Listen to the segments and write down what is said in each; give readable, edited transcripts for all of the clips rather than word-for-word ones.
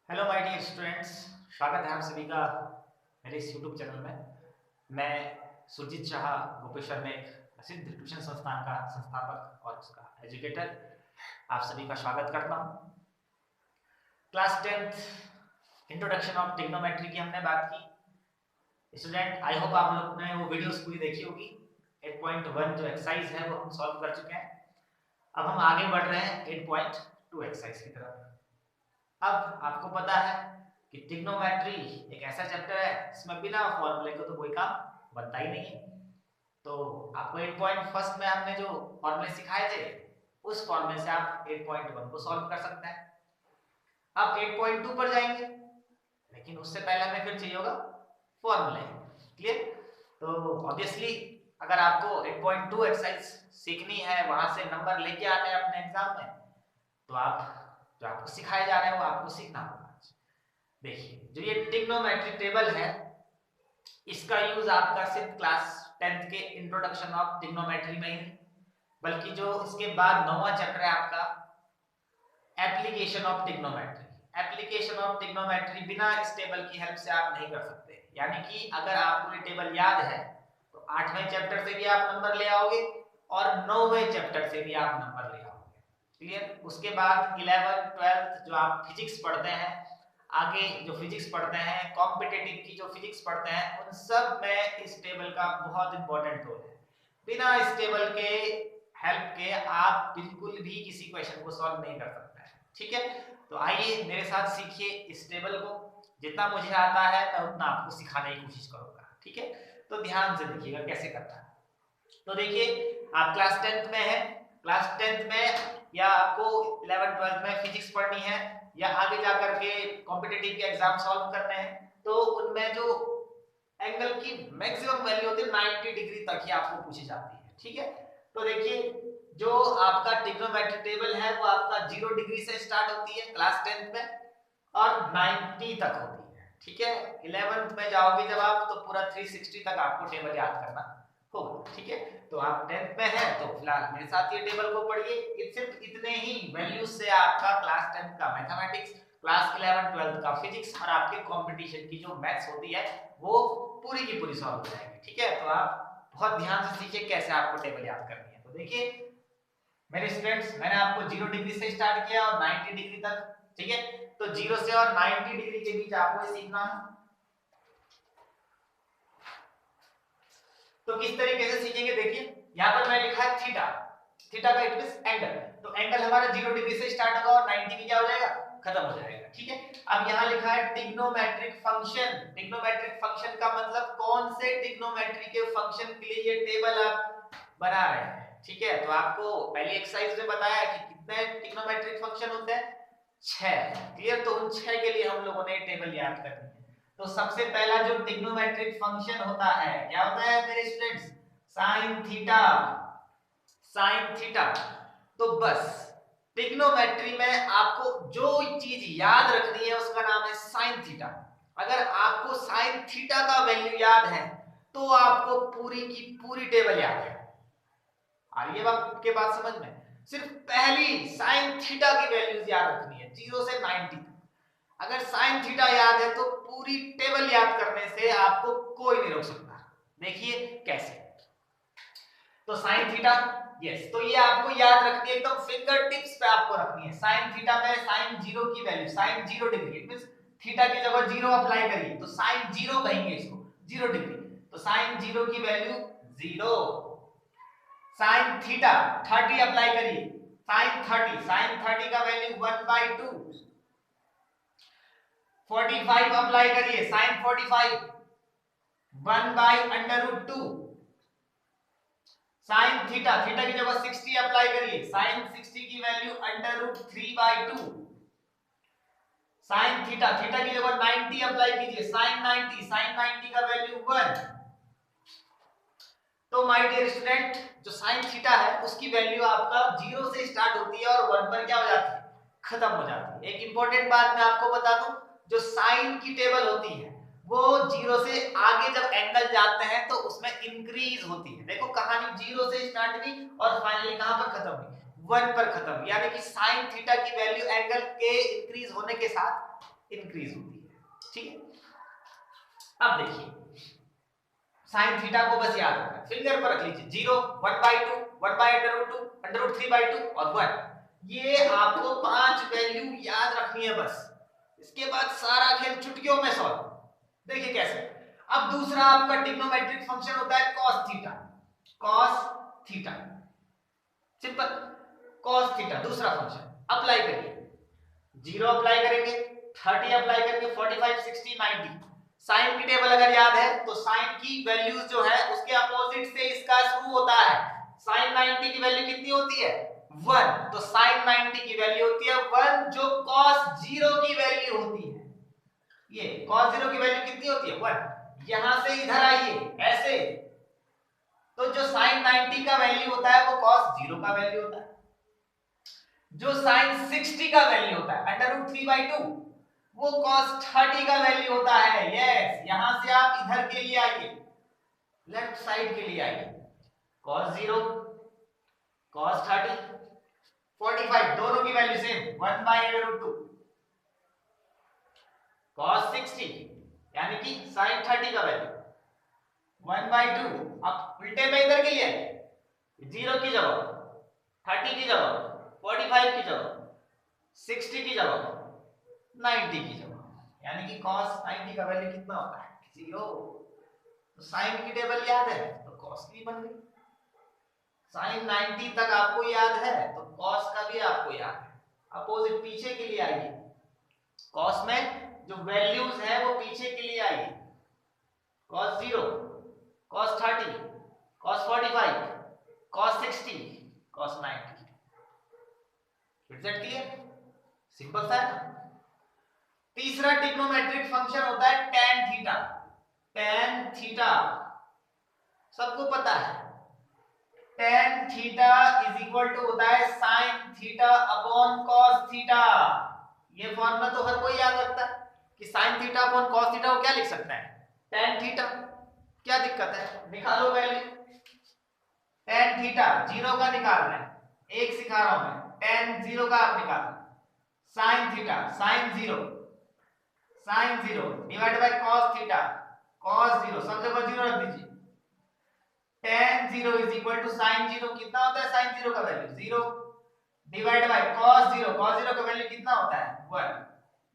Hello my dear students, स्वागत है आप सभी का मेरे इस यूट्यूब चैनल में। मैं सुरजीत शाह गोपेश्वर में एक प्रसिद्ध ट्यूशन संस्थान का संस्थापक और उसका एजुकेटर आप सभी का स्वागत करता हूँ। Class 10th introduction of trigonometry की हमने बात की। स्टूडेंट, आई होप आप लोग ने वो वीडियोस पूरी देखी होगी। 8.1 जो एक्सरसाइज है वो हम सॉल्व कर चुके हैं। अब हम आगे बढ़ रहे हैं 8.2 एक्सरसाइज की तरफ। अब आपको पता है कि ट्रिग्नोमेट्री एक ऐसा चैप्टर है जिसमें बिना फॉर्मूले के तो कोई काम बनता ही नहीं है। तो आपको 8.1 में हमने जो फॉर्मूले सिखाए थे उस फॉर्मूले से आप 8.1 को सॉल्व कर सकते हैं। अब 8.2 पर जाएंगे, लेकिन उससे पहले हमें फिर चाहिए होगा फॉर्मूले। क्लियर? तो ऑब्वियसली अगर आपको 8.2 एक्सरसाइज सीखनी है, वहां से नंबर लेके आने हैं अपने एग्जाम में, तो आप जो आपको सिखाए जा रहे हैं वो आपको सीखना होगा। देखिए, जो ये ट्रिग्नोमेट्री टेबल है इसका यूज आपका सिर्फ क्लास 10th के इंट्रोडक्शन ऑफ ट्रिग्नोमेट्री में ही नहीं, बल्कि जो इसके बाद 9वां चैप्टर है आपका application of trigonometry. Application of trigonometry बिना इस टेबल की हेल्प से आप नहीं कर सकते। यानी कि अगर आपको ये टेबल याद है तो 8वें चैप्टर से भी आप नंबर ले आओगे और 9वें चैप्टर से भी आप नंबर ले आओगे। क्लियर? उसके बाद 11th 12th जो आप फिजिक्स पढ़ते हैं, आगे जो फिजिक्स पढ़ते हैं, कॉम्पिटिटिव की जो फिजिक्स पढ़ते हैं, उन सब में इस टेबल का बहुत इंपॉर्टेंट रोल है। बिना इस टेबल के हेल्प के आप बिल्कुल भी किसी क्वेश्चन को सॉल्व नहीं कर सकते हैं। ठीक है? तो आइए मेरे साथ सीखिए इस टेबल को। जितना मुझे आता है मैं उतना आपको सिखाने की कोशिश करूंगा। ठीक है? तो ध्यान से देखिएगा कैसे करना है। तो देखिए, आप क्लास 10th में है। क्लास 10th में या आपको 11th 12th में फिजिक्स पढ़नी है या आगे जाकर के कॉम्पिटिटिव के एग्जाम सॉल्व करने हैं, तो उनमें जो एंगल की मैक्सिमम वैल्यू होती है 90 डिग्री तक ही आपको पूछी जाती है। ठीक है? तो देखिए, जो आपका ट्रिग्नोमेट्री टेबल है वो आपका 0 डिग्री से स्टार्ट होती है क्लास 10th में और 90 तक होती है। ठीक है? 11th में जाओगे जब आप, तो पूरा 360 तक आपको टेबल याद करना होगा। ठीक है? तो आप 10th में हैं तो फिलहाल मेरे साथ ये टेबल को पढ़िए। सिर्फ इतने ही वैल्यूज से आपका क्लास 10th का मैथमेटिक्स, क्लास 11 12 का फिजिक्स और आपके कंपटीशन की जो मैथ्स होती है वो पूरी की पूरी सॉल्व हो जाएगी। ठीक है? तो आप बहुत ध्यान से सीखिए कैसे आपको टेबल याद करनी है। तो देखिए मेरे स्टूडेंट्स, मैंने आपको 0 डिग्री से स्टार्ट किया और 90 डिग्री तक। ठीक है? तो 0 से और 90 डिग्री के बीच आपको सीखना है। तो किस तरीके से सीखेंगे? देखिए, यहाँ पर मैं लिखा है थीटा। थीटा का इट मींस एंगल। तो एंगल हमारा 0 डिग्री से स्टार्ट होगा और 90 में क्या हो जाएगा? खत्म हो जाएगा। ठीक है? अब यहाँ लिखा है ट्रिग्नोमेट्रिक फंक्शन। ट्रिग्नोमेट्रिक फंक्शन का मतलब कौन से ट्रिग्नोमेट्री के फंक्शन के लिए ये टेबल आप बना रहे हैं। ठीक है? तो आपको पहली एक्सरसाइज में बताया कि कितने ट्रिग्नोमेट्रिक फंक्शन होते हैं? 6। क्लियर? तो उन 6 के लिए हम लोगों ने टेबल याद करनी है। तो सबसे पहला जो ट्रिग्नोमेट्रिक फंक्शन होता है क्या होता है मेरे students? Sine theta. Sine theta. तो बस ट्रिग्नोमेट्री में आपको जो चीज याद रखनी है उसका नाम है साइन थीटा। अगर आपको साइन थीटा का वैल्यू याद है तो आपको पूरी की पूरी टेबल याद है। आ रही है आपके बात समझ में? सिर्फ पहली साइन थीटा की वैल्यूज याद रखनी है 0 से 90 तक। अगर साइन थीटा याद है तो पूरी टेबल याद करने से आपको कोई नहीं रोक सकता। देखिए कैसे। तो साइन थीटा, यस, तो ये आपको याद रखनी है, एकदम फिंगर टिप्स पे आपको रखनी है। साइन थीटा में साइन 0 की value, sine 0 degree, it means theta की जगह 0 अप्लाई करिए तो साइन 0 कहेंगे इसको, 0 डिग्री। तो साइन 0 की वैल्यू 0। साइन थीटा 30 अप्लाई करिए, साइन 30, साइन 30 का वैल्यू 1/2। 45 अप्लाई करिए, साइन 45 1/√2। साइन थीटा, थीटा की जगह 60 अप्लाई करिए, साइन 60 की वैल्यू √3/2। साइन थीटा, थीटा की जगह 90 अप्लाई कीजिए, साइन 90, साइन 90 का वैल्यू 1। तो माय डियर स्टूडेंट, जो साइन थीटा है उसकी वैल्यू आपका 0 से स्टार्ट होती है और 1 पर क्या हो जाती है? खत्म हो जाती है। एक इंपॉर्टेंट बात मैं आपको बता दूं, जो साइन की टेबल होती है वो 0 से आगे जब एंगल जाते हैं तो उसमें इंक्रीज होती है। देखो कहानी 0 से स्टार्ट हुई और फाइनली कहां पर खत्म हुई? 1 पर खत्म। यानी कि साइन थीटा की वैल्यू एंगल के इंक्रीज होने के साथ इंक्रीज होती है। ठीक है, अब देखिए साइन थीटा को बस याद रखना, फिंगर पर रख लीजिए, 0, 1/2, 1/√2, √3/2 और 1। ये आपको 5 वैल्यू याद रखनी है बस, इसके बाद सारा खेल चुटकियों में सॉल्व। देखिए कैसे। अब दूसरा आपका ट्रिग्नोमेट्रिक फंक्शन होता है cos theta. cos theta simple, cos theta दूसरा फंक्शन अप्लाई करिए, 0 अप्लाई करेंगे, 30 अप्लाई करेंगे, 45, 60, 90। साइन की टेबल अगर याद है तो साइन की वैल्यूज जो है उसके अपोजिट से इसका शुरू होता है। साइन 90 की वैल्यू कितनी होती है 1, तो साइन 90 की वैल्यू होती है 1, जो cos 0 की वैल्यू होती है। ये cos 0 की वैल्यू कितनी होती है 1। यहां से इधर आइए ऐसे, तो जो साइन 90 का वैल्यू होता है वो cos 0 का वैल्यू होता है। जो साइन 60 का वैल्यू होता है √3/2 वो cos 30 का वैल्यू होता है। यस, यहां से आप इधर के लिए आइए, लेफ्ट साइड के लिए आइए, cos 0, cos 30, 45 दोनों की वैल्यू सेम 1/√2, cos 60 यानी कि sin 30 का वैल्यू 1/2। अब उल्टे में इधर के लिए आइए, 0 की जगह 30 की जगह 45 की जगह 60 की जगह 90 की जगह, यानी कि cos 90 का वैल्यू कितना होता है 0। तो साइन की टेबल याद है तो cos की बन गई, साइन 90 तक आपको याद है तो cos का भी आपको याद है। अपोजिट पीछे के लिए आइए, cos में जो वैल्यूज है वो पीछे के लिए आइए, cos 0, cos 30, cos 45, cos 60, cos 90। Is that clear? Simple सा है ना। तीसरा ट्रिग्नोमेट्रिक फंक्शन होता है tan थीटा। tan थीटा सबको पता है, tan theta is equal to होता है sin theta upon cos theta. ये फॉर्मूला तो हर कोई याद रखता है कि sin theta upon cos theta को क्या लिख सकते हैं tan थीटा। क्या दिक्कत है, निकालो वैल्यू। tan थीटा 0 का निकाल रहे हैं, एक सिखा रहा हूं मैं, tan 0 का आप निकालना, sin theta sin 0 divide by cos theta cos 0, सब जगह 0 रख दीजिए। tan 0 is equal to sin 0, कितना होता है sin 0 का वैल्यू 0, डिवाइड बाय cos 0 का वैल्यू कितना होता है 1।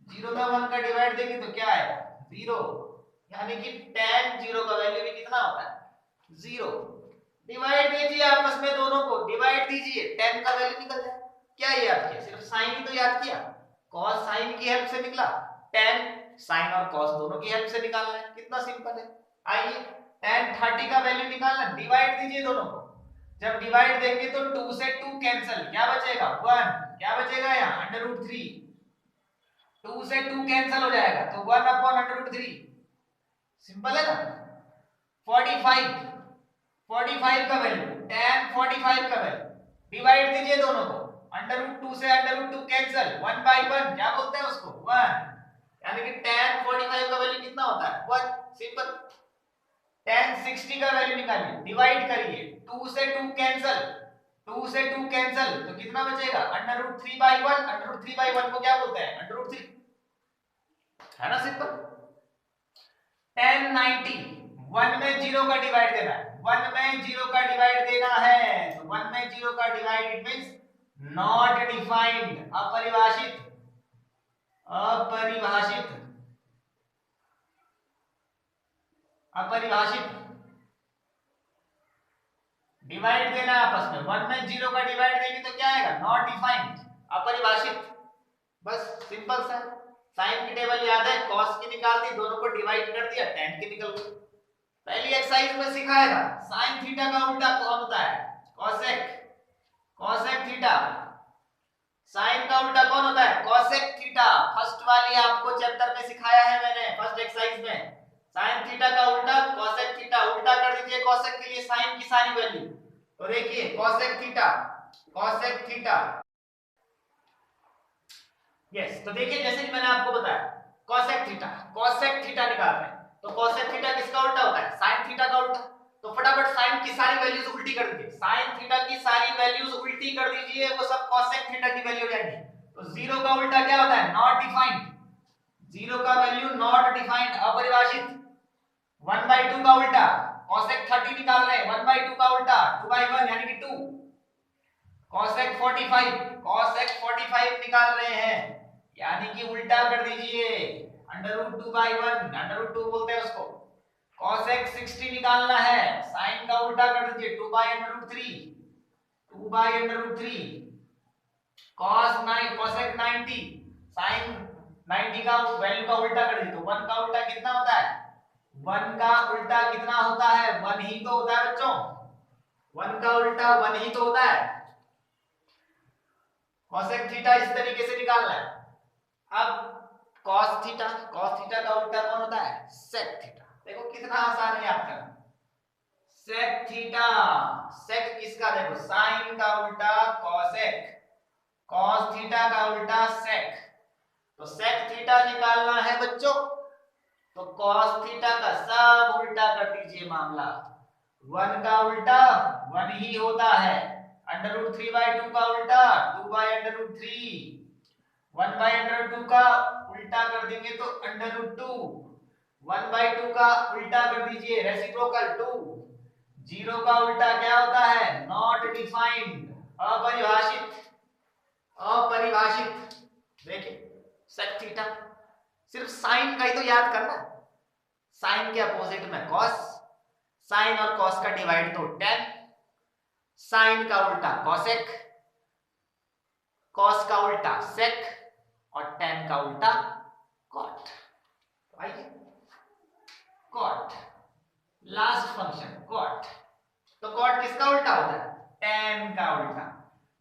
0 में 1 का डिवाइड देंगे तो क्या आएगा 0, यानी कि tan 0 का वैल्यू भी कितना होता है 0। डिवाइड दीजिए आपस में, दोनों को डिवाइड दीजिए, tan का वैल्यू निकल जाए। क्या याद किया, सिर्फ sin ही तो याद किया, cos sin की हेल्प से निकला, tan sin और cos दोनों की हेल्प से निकालना है, कितना सिंपल है। आइए tan 30 का वैल्यू निकालना, डिवाइड दीजिए दोनों को, जब डिवाइड देंगे तो 2 से 2 कैंसिल, क्या बचेगा 1, क्या बचेगा यहाँ √3, 2 से 2 कैंसिल हो जाएगा तो 1/√3, सिंपल है ना। 45 का वैल्यू, tan 45 का वैल्यू, डिवाइड दीजिए दोनों को, √2 से √2 कैंसिल, 1/1 क्या बोलते हैं उसको 1, यानी कि tan 45 का वैल्यू कितना होता है 1, सिंपल। tan 60 का वैल्यू निकालिए, डिवाइड करिए, 2 से 2 कैंसिल, 2 से 2 कैंसिल तो कितना बचेगा √3/1, √3/1 को क्या बोलते हैं √3, है ना सिंपल। tan 90 1 में 0 का डिवाइड देना है, 1 में 0 का डिवाइड देना है, तो 1 में 0 का divide it means not defined, अपरिभाषित, अपरिभाषित, अपरिभाषित। डिवाइड देना है आपस में, 1 में 0 का डिवाइड देंगे तो क्या आएगा नॉट डिफाइंड, अपरिभाषित। बस सिंपल सा, साइन की टेबल याद है, cos की निकाल दी, दोनों को डिवाइड कर दिया, tan की निकल गई। पहली एक्सरसाइज में सिखाया था sin थीटा का उल्टा कौन होता है cosec, cosec थीटा। sin का उल्टा कौन होता है cosec थीटा, फर्स्ट वाली आपको चैप्टर में सिखाया है मैंने, फर्स्ट एक्सरसाइज में। sin थीटा का उल्टा cosec थीटा, उल्टा कर दीजिए cosec के लिए sin की सारी वैल्यू, तो देखिए cosec theta, cosec theta. Yes, तो देखिए जैसे कि मैंने आपको बताया cosec थीटा, cosec थीटा निकाल रहे हैं, तो cosec थीटा किसका उल्टा होता है sin थीटा का उल्टा, तो फटाफट sin की सारी वैल्यूज उल्टी कर दीजिए, sin थीटा की सारी वैल्यूज उल्टी कर दीजिए, वो सब cosec थीटा की वैल्यू हो जाएंगी। तो 0 का उल्टा क्या होता है नॉट डिफाइंड, जीरो का वैल्यू नॉट डिफाइंड, अपरिभाषित। 1/2 का उल्टा cosec 30 निकाल रहे हैं, 1/2 का उल्टा 2/1 यानी कि 2। cosec 45 निकाल रहे हैं यानी कि उल्टा कर दीजिए, √2/1, √2 बोलते हैं उसको। cosec 60 निकालना है, साइन का उल्टा कर दीजिए, 2/√3, 2/√3। cosec 90, साइन 90 का वैल्यू का उल्टा कर दीजिए, तो 1 का उल्टा कितना होता है? 1 का उल्टा कितना होता है? 1 ही तो होता है बच्चों, 1 का उल्टा 1 ही तो होता है। cosec थीटा इस तरीके से निकालना है। अब cos थीटा का उल्टा कौन होता है? sec theta. देखो कितना आसान है याद करना। sec थीटा, sec किसका? देखो साइन का उल्टा cosec, cos थीटा का उल्टा sec। तो sec थीटा निकालना है बच्चों, तो cos थीटा का सब उल्टा कर दीजिए मामला। 1 का उल्टा 1 ही होता है, √3/2 का उल्टा 2/√3, 1/√2 का उल्टा कर देंगे तो √2, 1/2 का उल्टा कर दीजिए रेसिप्रोकल 2। 0 का उल्टा क्या होता है? नॉट डिफाइंड, अपरिभाषित, अपरिभाषित। देखिए sec थीटा, सिर्फ साइन का ही तो याद करना, साइन के अपोजिट में cos, साइन और cos का डिवाइड तो tan, साइन का उल्टा cosec, cos का उल्टा sec और tan का उल्टा cot। तो आइए cot, लास्ट फंक्शन cot। तो cot किसका उल्टा होता है? tan का उल्टा।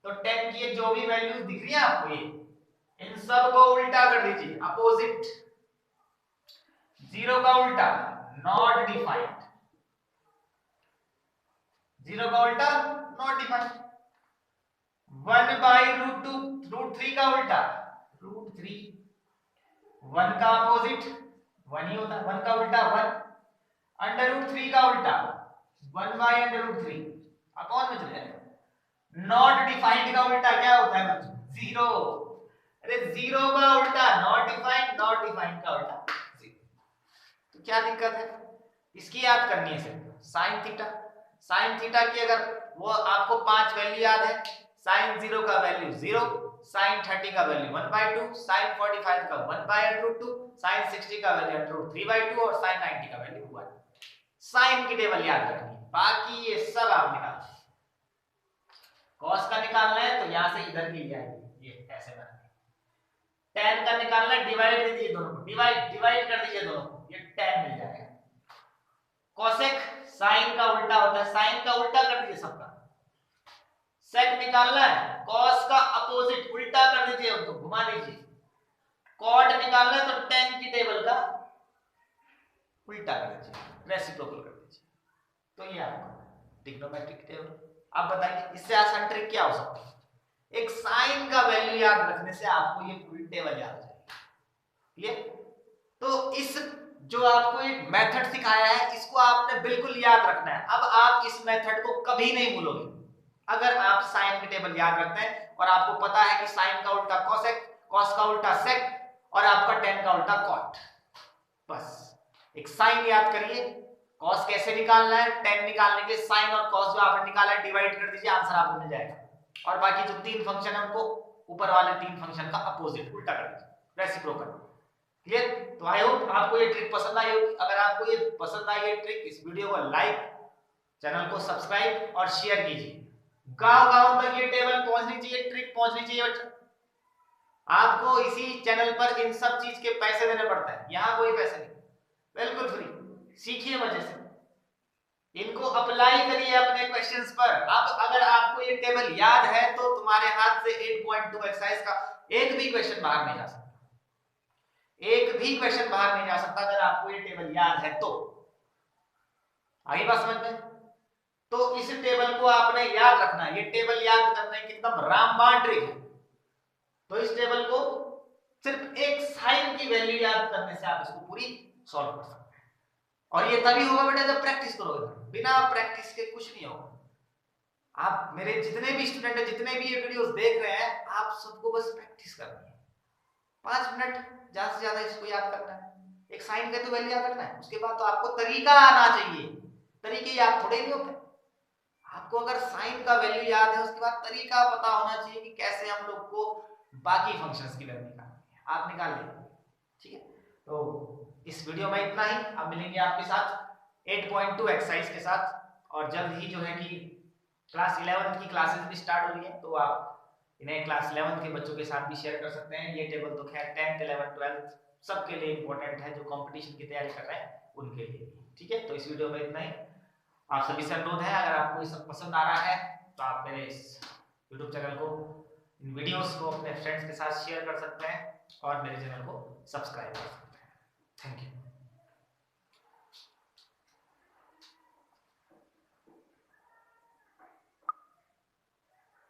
तो tan की जो भी वैल्यूज दिख रही है आपको, ये इन सब को उल्टा कर दीजिए, अपोजिट। 0 का उल्टा नॉट डिफाइंड, 0 का उल्टा नॉट डिफाइंड। 1/√3 का उल्टा √3, 1 का अपोजिट 1 ही होता है, 1 का उल्टा 1, √3 का उल्टा 1/√3 अपॉन में चले जाएगा। नॉट डिफाइंड का उल्टा क्या होता है बच्चों? 0। अरे 0 का उल्टा नॉट डिफाइंड, नॉट डिफाइंड का उल्टा 0। तो क्या दिक्कत है? इसकी याद करनी है सिर्फ साइन थीटा। साइन थीटा की अगर वो आपको 5 वैल्यू याद है, साइन 0 का वैल्यू 0, साइन 30 का वैल्यू 1/2, साइन 45 का 1/√2, साइन 60 का वैल्यू √3/2 और साइन 90 का वैल्यू 1। साइन की टेबल याद रखनी है, बाकी ये सब आप निकाल। cos का निकालना है तो यहां से इधर की ले आएंगे, ये ऐसे बना। tan का निकालना है, डिवाइड दे दीजिए दोनों को, डिवाइड कर दीजिए दोनों को, ये tan मिल जाएगा। cosec साइन का उल्टा होता है, साइन का उल्टा कर दीजिए सबका। sec निकालना है, cos का अपोजिट उल्टा कर दीजिए, उनको घुमा दीजिए। cot निकालना है तो tan की टेबल का उल्टा कर दीजिए, रेसिप्रोकल कर दीजिए। तो ये आपका ट्रिग्नोमेट्रिक टेबल। अब बताइए इससे आसान ट्रिक क्या हो सकता है? एक साइन का वैल्यू याद रखने से आपको ये पूरी टेबल याद हो जाएगी। क्लियर? तो इस जो आपको एक मेथड सिखाया है, इसको आपने बिल्कुल याद रखना है। अब आप इस मेथड को कभी नहीं भूलोगे अगर आप साइन की टेबल याद रखते हैं और आपको पता है कि साइन का उल्टा cosec, cos का उल्टा sec और आपका tan का उल्टा cot। बस एक साइन याद करिए, cos कैसे निकालना है, tan निकालने के साइन और cos जो आपने निकाला है डिवाइड कर दीजिए, आंसर आपको मिल जाएगा। और बाकी जो 3 फंक्शन है उनको ऊपर वाले 3 फंक्शन का अपोजिट उल्टा कर दीजिए, रेसिप्रोकल। क्लियर? तो आई होप आपको ये ट्रिक पसंद आई होगी। अगर आपको ये पसंद आई है ट्रिक, इस वीडियो को लाइक, चैनल को सब्सक्राइब और शेयर कीजिए। गांव-गांव तक ये टेबल पहुंचनी चाहिए, ट्रिक पहुंचनी चाहिए बच्चों। आपको इसी चैनल पर इन सब चीज के पैसे देने पड़ते हैं, यहाँ कोई पैसे नहीं, बिल्कुल फ्री। सीखिए मजे से, इनको अप्लाई करिए अपने क्वेश्चंस पर। अब अगर आपको ये टेबल याद है तो तुम्हारे हाथ से 8.2 एक्सरसाइज का एक भी क्वेश्चन बाहर नहीं जा सकता, एक भी क्वेश्चन बाहर नहीं जा सकता अगर आपको ये टेबल याद है तो। आई बात समझ में? तो इस टेबल को आपने याद रखना है, ये टेबल याद करने की एकदम रामबाण ट्रिक है। तो इस टेबल को सिर्फ एक साइन की वैल्यू याद करने से आप इसको पूरी सॉल्व कर सकते हैं। और ये तभी होगा बेटा जब प्रैक्टिस करोगे, बिना प्रैक्टिस के कुछ नहीं होगा। आप मेरे जितने भी स्टूडेंट हैं, जितने भी ये वीडियोस देख रहे हैं, आप सबको बस प्रैक्टिस करनी है। 5 मिनट ज्यादा से ज्यादा इसको याद करना है। एक साइन का तो वैल्यू याद रखना है, उसके बाद तो आपको तरीका आना चाहिए। तरीके याद थोड़े नहीं होते। आपको अगर साइन का वैल्यू याद है, उसके बाद तरीका पता होना चाहिए कि कैसे हम लोग को बाकी फंक्शंस की वैल्यू निकालनी है, आप निकाल लेंगे। ठीक है, तो इस वीडियो में इतना ही। अब मिलेंगे आपके साथ 8.2 एक्सरसाइज के साथ, और जल्द ही जो है कि क्लास 11 की क्लासेस भी स्टार्ट हो रही है, तो आप इन्हें क्लास 11 के बच्चों के साथ भी शेयर कर सकते हैं। ये टेबल तो खैर 10th 11th 12th सबके लिए इंपॉर्टेंट है, जो कंपटीशन की तैयारी कर रहे हैं उनके लिए। ठीक है, तो इस वीडियो में इतना ही। आप सभी से अनुरोध है, अगर आपको ये सब पसंद आ रहा है तो आप मेरे इस यूट्यूब चैनल को, इन वीडियोस को अपने फ्रेंड्स के साथ शेयर कर सकते हैं और मेरे चैनल को सब्सक्राइब कर सकते हैं। Thank you.